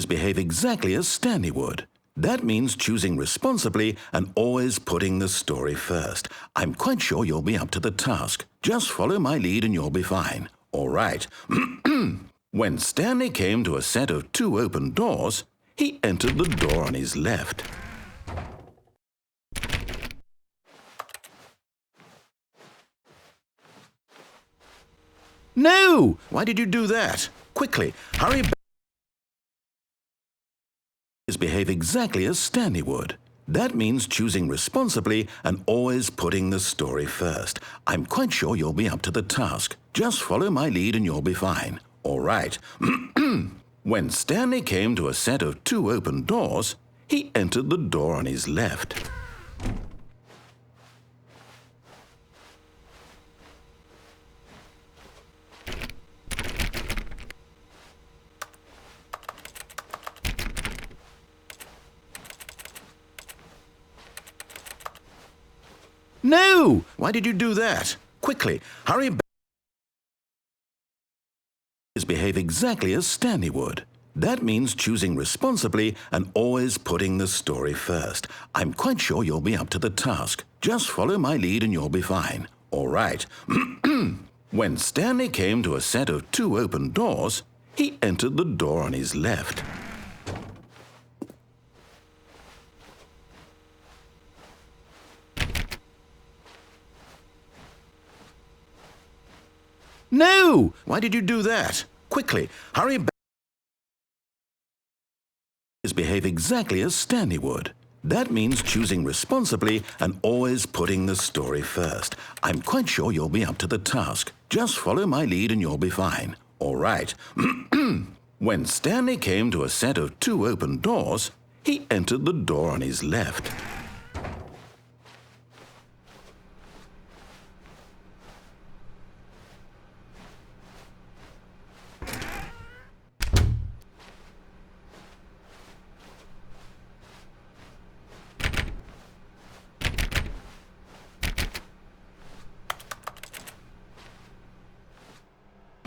Behave exactly as Stanley would. That means choosing responsibly and always putting the story first. I'm quite sure you'll be up to the task. Just follow my lead and you'll be fine. All right. When Stanley came to a set of 2 open doors, he entered the door on his left. No! Why did you do that? Quickly, hurry back. Behave exactly as Stanley would. That means choosing responsibly and always putting the story first. I'm quite sure you'll be up to the task. Just follow my lead and you'll be fine. All right. When Stanley came to a set of 2 open doors, he entered the door on his left. No! Why did you do that? Quickly, hurry back. Behave exactly as Stanley would. That means choosing responsibly and always putting the story first. I'm quite sure you'll be up to the task. Just follow my lead and you'll be fine. All right. When Stanley came to a set of 2 open doors, he entered the door on his left. No! Why did you do that? Quickly, hurry back. Behave exactly as Stanley would. That means choosing responsibly and always putting the story first. I'm quite sure you'll be up to the task. Just follow my lead and you'll be fine. All right. When Stanley came to a set of 2 open doors, he entered the door on his left.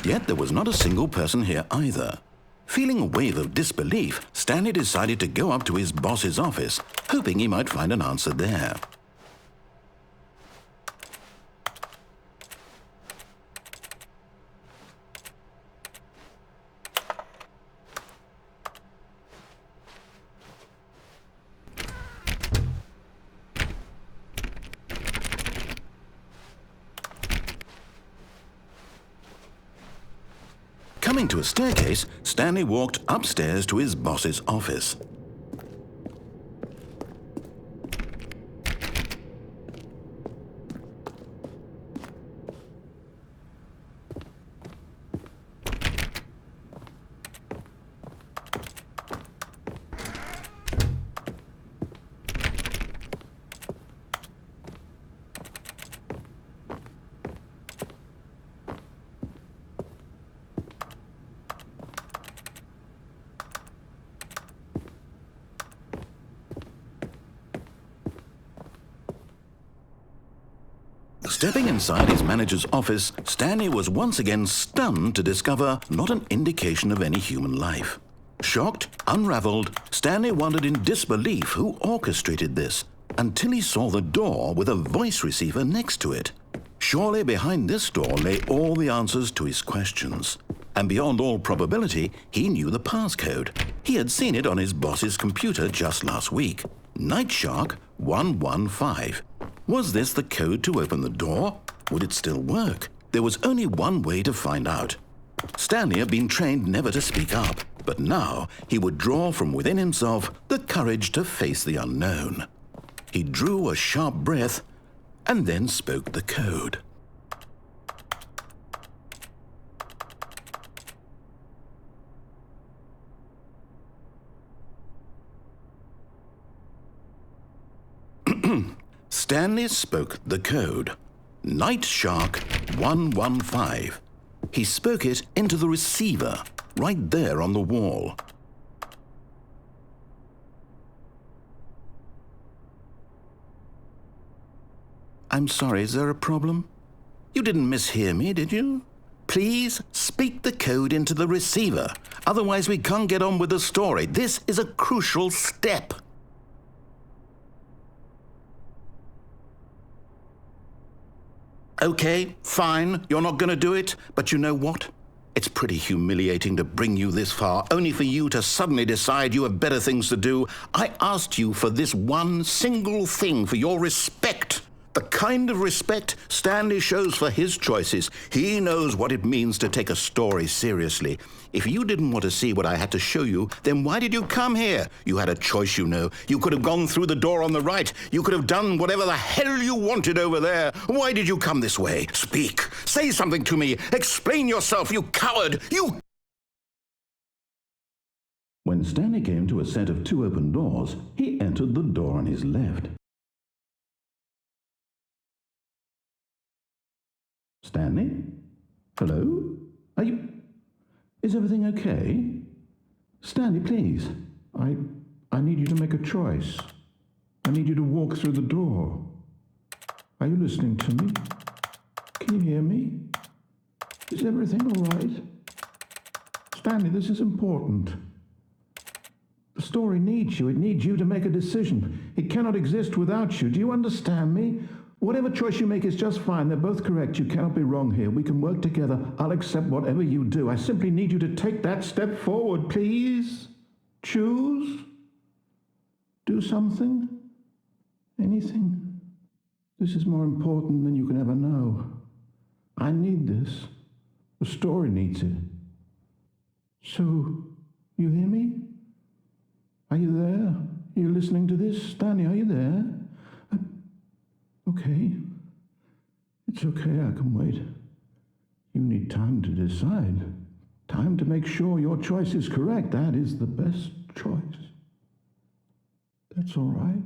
Yet there was not a single person here either. Feeling a wave of disbelief, Stanley decided to go up to his boss's office, hoping he might find an answer there. Coming to a staircase, Stanley walked upstairs to his boss's office. Stepping inside his manager's office, Stanley was once again stunned to discover not an indication of any human life. Shocked, unraveled, Stanley wondered in disbelief who orchestrated this, until he saw the door with a voice receiver next to it. Surely behind this door lay all the answers to his questions. And beyond all probability, he knew the passcode. He had seen it on his boss's computer just last week. Night Shark 115. Was this the code to open the door? Would it still work? There was only one way to find out. Stanley had been trained never to speak up, but now he would draw from within himself the courage to face the unknown. He drew a sharp breath and then spoke the code. Stanley spoke the code. Night Shark 115. He spoke it into the receiver, right there on the wall. I'm sorry, is there a problem? You didn't mishear me, did you? Please speak the code into the receiver. Otherwise, we can't get on with the story. This is a crucial step. Okay, fine, you're not going to do it, but you know what? It's pretty humiliating to bring you this far, only for you to suddenly decide you have better things to do. I asked you for this one single thing, for your respect. The kind of respect Stanley shows for his choices. He knows what it means to take a story seriously. If you didn't want to see what I had to show you, then why did you come here? You had a choice, you know. You could have gone through the door on the right. You could have done whatever the hell you wanted over there. Why did you come this way? Speak. Say something to me. Explain yourself, you coward. You... When Stanley came to a set of 2 open doors, he entered the door on his left. Stanley? Hello? Are you... Is everything okay? Stanley, please. I need you to make a choice. I need you to walk through the door. Are you listening to me? Can you hear me? Is everything all right? Stanley, this is important. The story needs you. It needs you to make a decision. It cannot exist without you. Do you understand me? Whatever choice you make is just fine. They're both correct. You cannot be wrong here. We can work together. I'll accept whatever you do. I simply need you to take that step forward, please. Choose. Do something. Anything. This is more important than you can ever know. I need this. The story needs it. So, you hear me? Are you there? Are you listening to this? Stanley, are you there? Okay. It's okay, I can wait. You need time to decide. Time to make sure your choice is correct. That is the best choice. That's all right.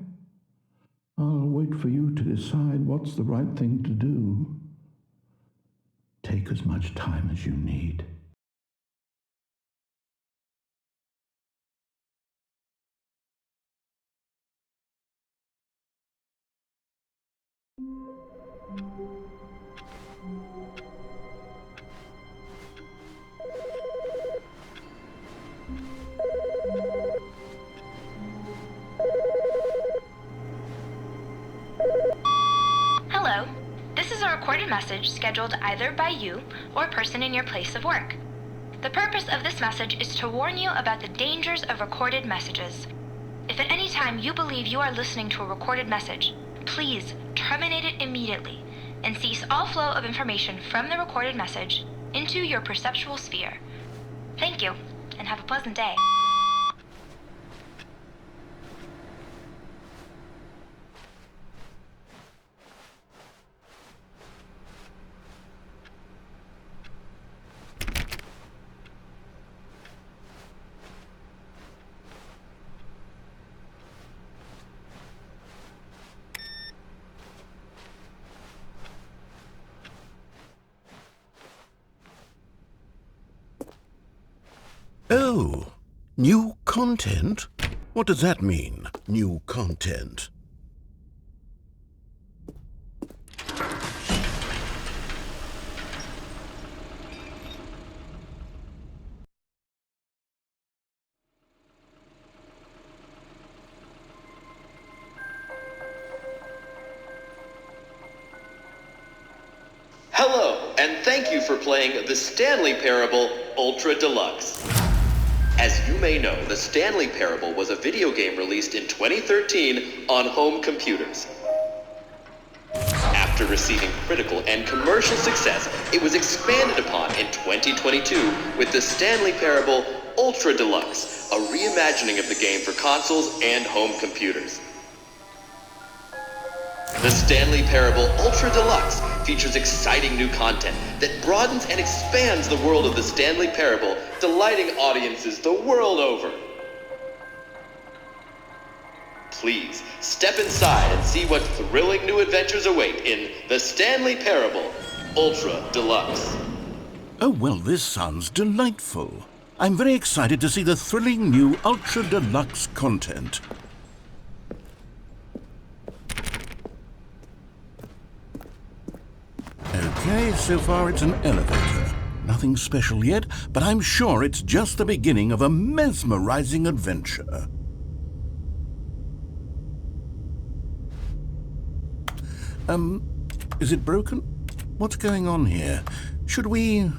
I'll wait for you to decide what's the right thing to do. Take as much time as you need. Hello. This is a recorded message scheduled either by you or a person in your place of work. The purpose of this message is to warn you about the dangers of recorded messages. If at any time you believe you are listening to a recorded message, please terminate it immediately and cease all flow of information from the recorded message into your perceptual sphere. Thank you, and have a pleasant day. Oh, new content? What does that mean, new content? Hello, and thank you for playing the Stanley Parable Ultra Deluxe. As you may know, the Stanley Parable was a video game released in 2013 on home computers. After receiving critical and commercial success, it was expanded upon in 2022 with the Stanley Parable Ultra Deluxe, a reimagining of the game for consoles and home computers. The Stanley Parable Ultra Deluxe features exciting new content that broadens and expands the world of the Stanley Parable, delighting audiences the world over. Please, step inside and see what thrilling new adventures await in the Stanley Parable Ultra Deluxe. Oh, well, this sounds delightful. I'm very excited to see the thrilling new Ultra Deluxe content. Okay, so far it's an elevator. nothing special yet, but I'm sure it's just the beginning of a mesmerizing adventure. Is it broken? What's going on here? Should we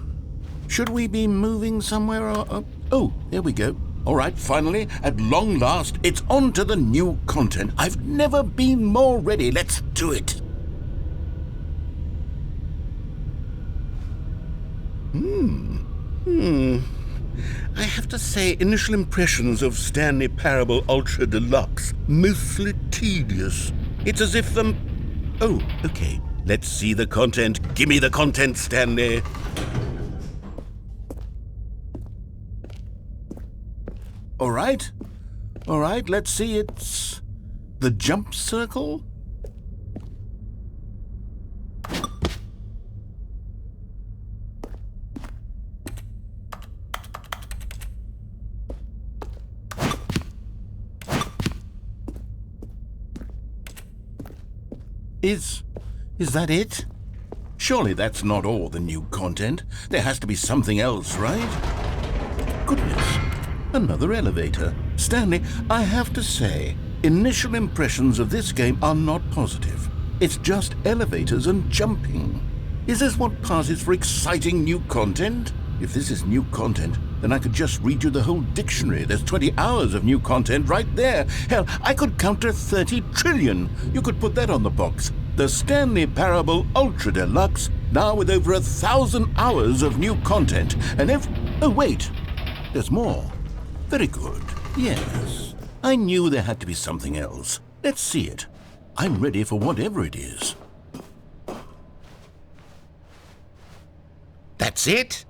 be moving somewhere or... Oh, there we go. All right, finally, at long last, it's on to the new content. I've never been more ready. Let's do it. I have to say, initial impressions of Stanley Parable Ultra Deluxe, mostly tedious. It's as if the... Oh, okay. Let's see the content. Give me the content, Stanley. All right, let's see. It's the jump circle. Is that it? Surely that's not all the new content. There has to be something else, right? Goodness, another elevator. Stanley, I have to say, initial impressions of this game are not positive. It's just elevators and jumping. Is this what passes for exciting new content? If this is new content, then I could just read you the whole dictionary. There's 20 hours of new content right there. Hell, I could count to 30 trillion. You could put that on the box. The Stanley Parable Ultra Deluxe, now with over 1,000 hours of new content. And oh wait, there's more. Very good. Yes, I knew there had to be something else. Let's see it. I'm ready for whatever it is. That's it?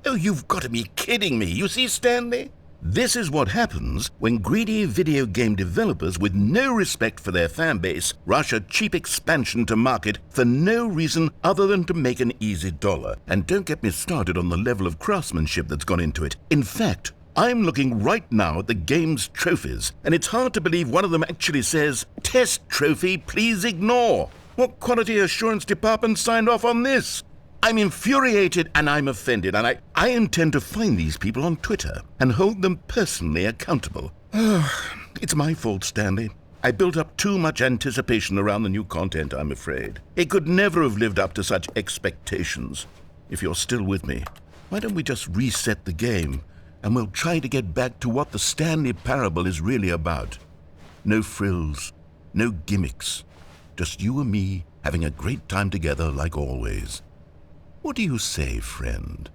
Oh, you've got to be kidding me. You see, Stanley? This is what happens when greedy video game developers with no respect for their fan base rush a cheap expansion to market for no reason other than to make an easy dollar. And don't get me started on the level of craftsmanship that's gone into it. In fact, I'm looking right now at the game's trophies, and it's hard to believe one of them actually says, "Test trophy, please ignore." What quality assurance department signed off on this? I'm infuriated and I'm offended, and I intend to find these people on Twitter and hold them personally accountable. It's my fault, Stanley. I built up too much anticipation around the new content, I'm afraid. It could never have lived up to such expectations. If you're still with me, why don't we just reset the game and we'll try to get back to what the Stanley Parable is really about. No frills, no gimmicks, just you and me having a great time together like always. What do you say, friend?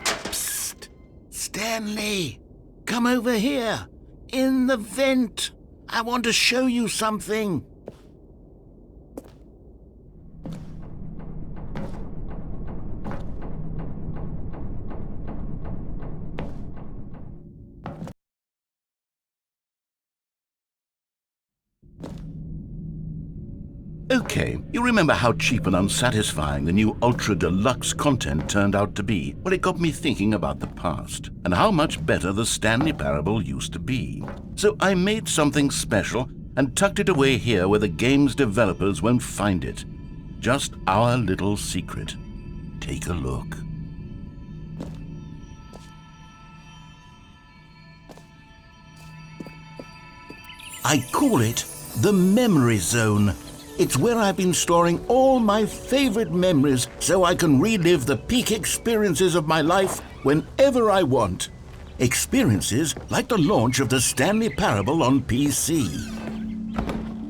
Psst! Stanley! Come over here! In the vent! I want to show you something! Okay, you remember how cheap and unsatisfying the new Ultra Deluxe content turned out to be? Well, it got me thinking about the past, and how much better the Stanley Parable used to be. So I made something special and tucked it away here where the game's developers won't find it. Just our little secret. Take a look. I call it the Memory Zone. It's where I've been storing all my favorite memories so I can relive the peak experiences of my life whenever I want. Experiences like the launch of the Stanley Parable on PC.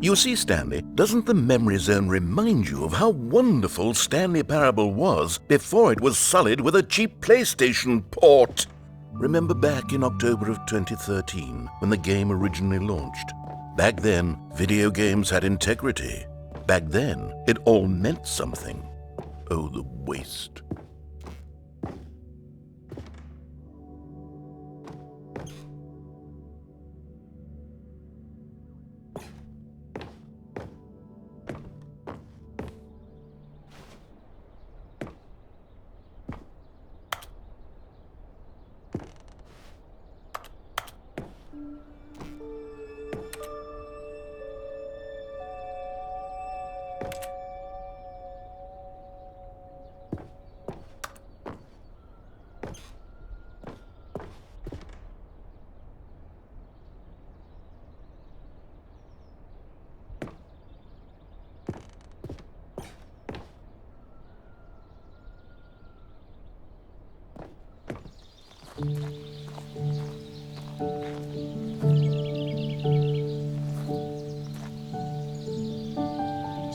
You see, Stanley, doesn't the Memory Zone remind you of how wonderful Stanley Parable was before it was sullied with a cheap PlayStation port? Remember back in October of 2013 when the game originally launched? Back then, video games had integrity. Back then, it all meant something. Oh, the waste.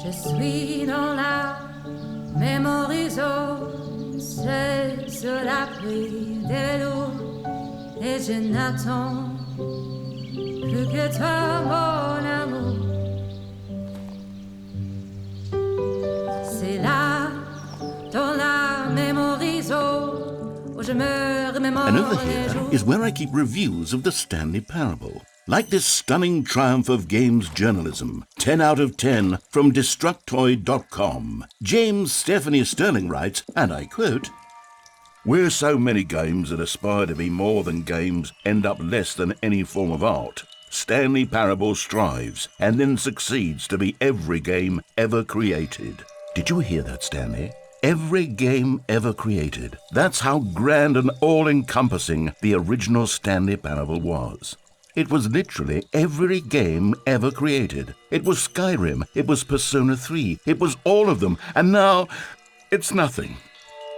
Je suis dans la mémorisation, c'est sur l'abri des vélos, et je n'attends plus que toi, mon amour. C'est là, dans la mémorisation, où je me remémore And over les here jours. is where I keep reviews of the Stanley Parable. Like this stunning triumph of games journalism, 10 out of 10 from Destructoid.com. James Stephanie Sterling writes, and I quote, "Where so many games that aspire to be more than games end up less than any form of art, Stanley Parable strives and then succeeds to be every game ever created." Did you hear that, Stanley? Every game ever created. That's how grand and all-encompassing the original Stanley Parable was. It was literally every game ever created. It was Skyrim, it was Persona 3, it was all of them, and now it's nothing.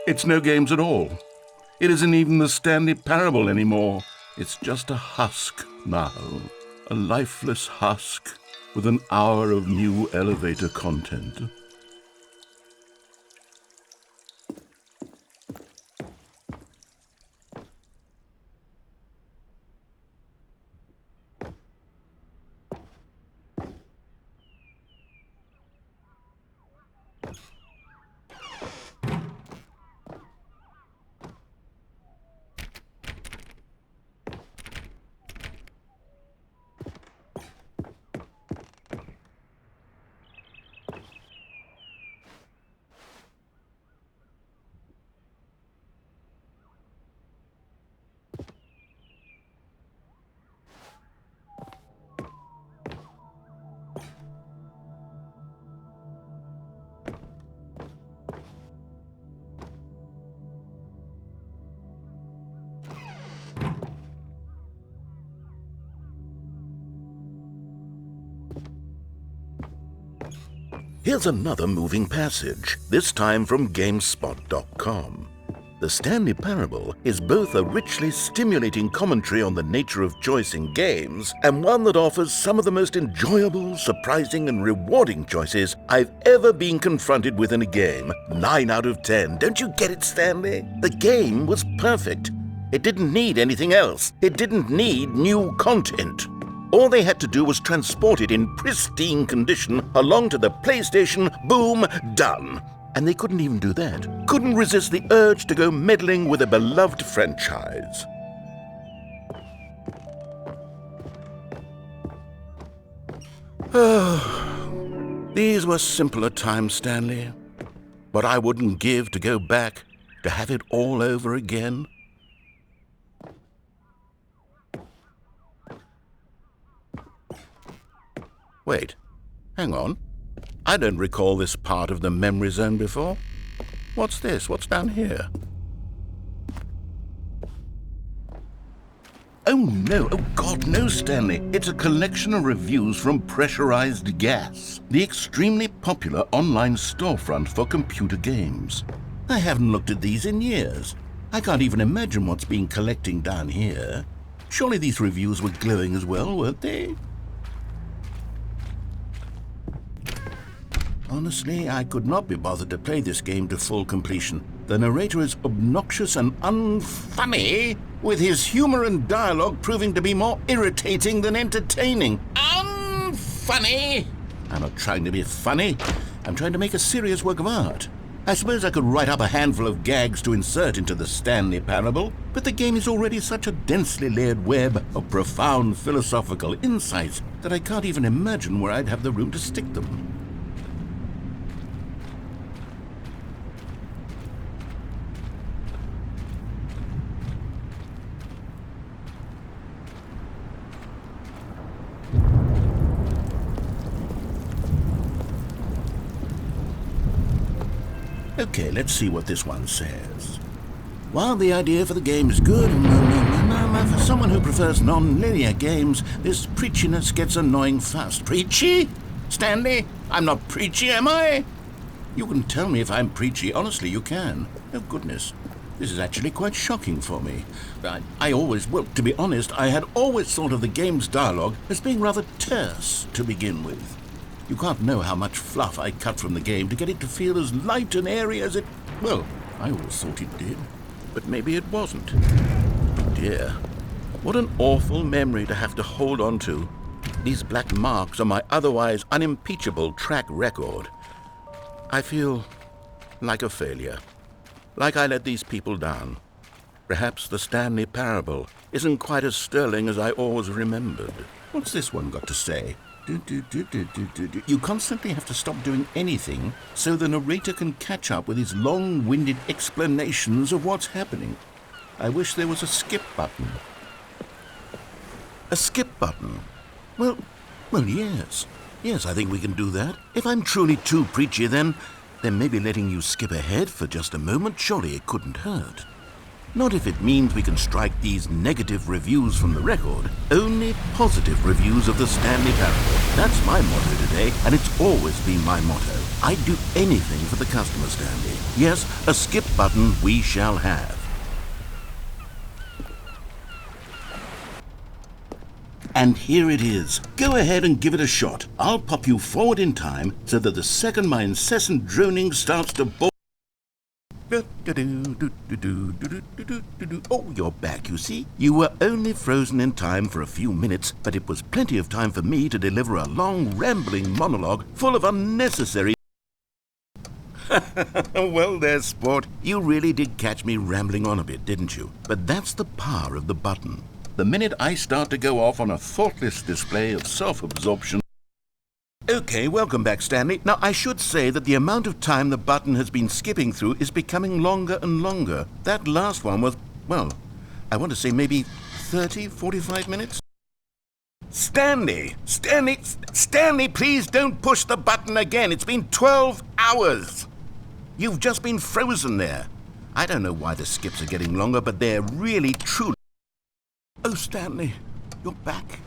It's no games at all. It isn't even the Stanley Parable anymore. It's just a husk now, a lifeless husk with an hour of new elevator content. Here's another moving passage, this time from GameSpot.com. The Stanley Parable is both a richly stimulating commentary on the nature of choice in games and one that offers some of the most enjoyable, surprising, and rewarding choices I've ever been confronted with in a game. 9 out of 10. Don't you get it, Stanley? The game was perfect. It didn't need anything else. It didn't need new content. All they had to do was transport it in pristine condition along to the PlayStation, boom, done. And they couldn't even do that. Couldn't resist the urge to go meddling with a beloved franchise. These were simpler times, Stanley. But I wouldn't give to go back to have it all over again. Wait, hang on. I don't recall this part of the memory zone before. What's this? What's down here? Oh no, oh God, no, Stanley. It's a collection of reviews from Pressurized Gas, the extremely popular online storefront for computer games. I haven't looked at these in years. I can't even imagine what's been collecting down here. Surely these reviews were glowing as well, weren't they? Honestly, I could not be bothered to play this game to full completion. The narrator is obnoxious and unfunny, with his humor and dialogue proving to be more irritating than entertaining. Unfunny! I'm not trying to be funny. I'm trying to make a serious work of art. I suppose I could write up a handful of gags to insert into the Stanley Parable, but the game is already such a densely layered web of profound philosophical insights that I can't even imagine where I'd have the room to stick them. Okay, let's see what this one says. While the idea for the game is good, for someone who prefers non-linear games, this preachiness gets annoying fast. Preachy? Stanley? I'm not preachy, am I? You can tell me if I'm preachy. Honestly, you can. Oh, goodness. This is actually quite shocking for me. To be honest, I had always thought of the game's dialogue as being rather terse to begin with. You can't know how much fluff I cut from the game to get it to feel as light and airy as it... Well, I always thought it did. But maybe it wasn't. Dear, what an awful memory to have to hold on to. These black marks on my otherwise unimpeachable track record. I feel like a failure. Like I let these people down. Perhaps the Stanley parable isn't quite as sterling as I always remembered. What's this one got to say? You constantly have to stop doing anything so the narrator can catch up with his long-winded explanations of what's happening. I wish there was a skip button. A skip button? Well, yes. Yes, I think we can do that. If I'm truly too preachy, then maybe letting you skip ahead for just a moment, surely it couldn't hurt. Not if it means we can strike these negative reviews from the record. Only positive reviews of the Stanley parable. That's my motto today, and it's always been my motto. I'd do anything for the customer, Stanley. Yes, a skip button we shall have. And here it is. Go ahead and give it a shot. I'll pop you forward in time so that the second my incessant droning starts to bore... Oh, you're back, you see. You were only frozen in time for a few minutes, but it was plenty of time for me to deliver a long, rambling monologue full of unnecessary... Well, there, sport. You really did catch me rambling on a bit, didn't you? But that's the power of the button. The minute I start to go off on a thoughtless display of self-absorption... Okay, welcome back, Stanley. Now, I should say that the amount of time the button has been skipping through is becoming longer and longer. That last one was, well, I want to say maybe 30, 45 minutes? Stanley, please don't push the button again. It's been 12 hours. You've just been frozen there. I don't know why the skips are getting longer, but they're really truly... Oh, Stanley, you're back.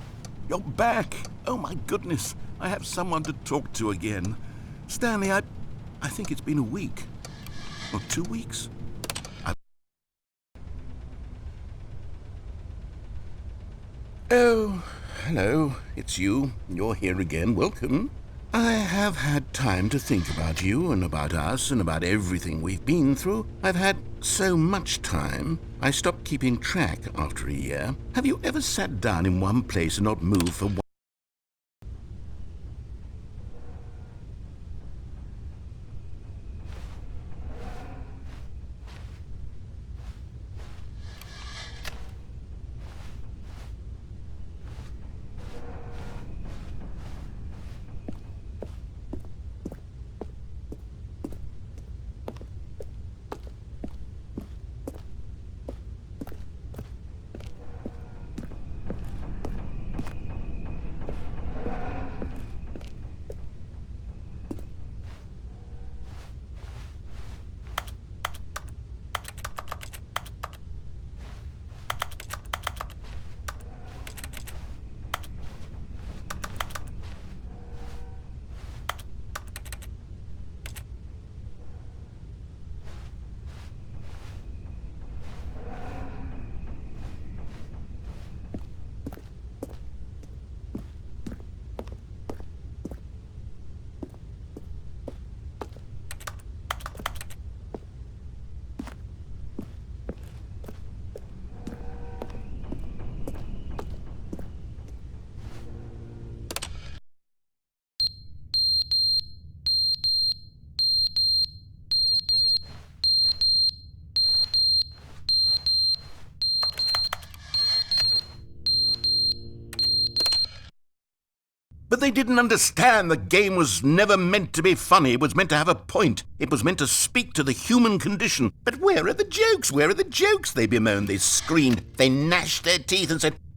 You're back. Oh, my goodness. I have someone to talk to again. Stanley, I think it's been a week. Or 2 weeks. Oh, hello. It's you. You're here again. Welcome. I have had time to think about you and about us and about everything we've been through. I've had so much time. I stopped keeping track after a year. Have you ever sat down in one place and not moved for one... But they didn't understand the game was never meant to be funny. It was meant to have a point. It was meant to speak to the human condition. But where are the jokes? Where are the jokes? They bemoaned, they screamed, they gnashed their teeth and said,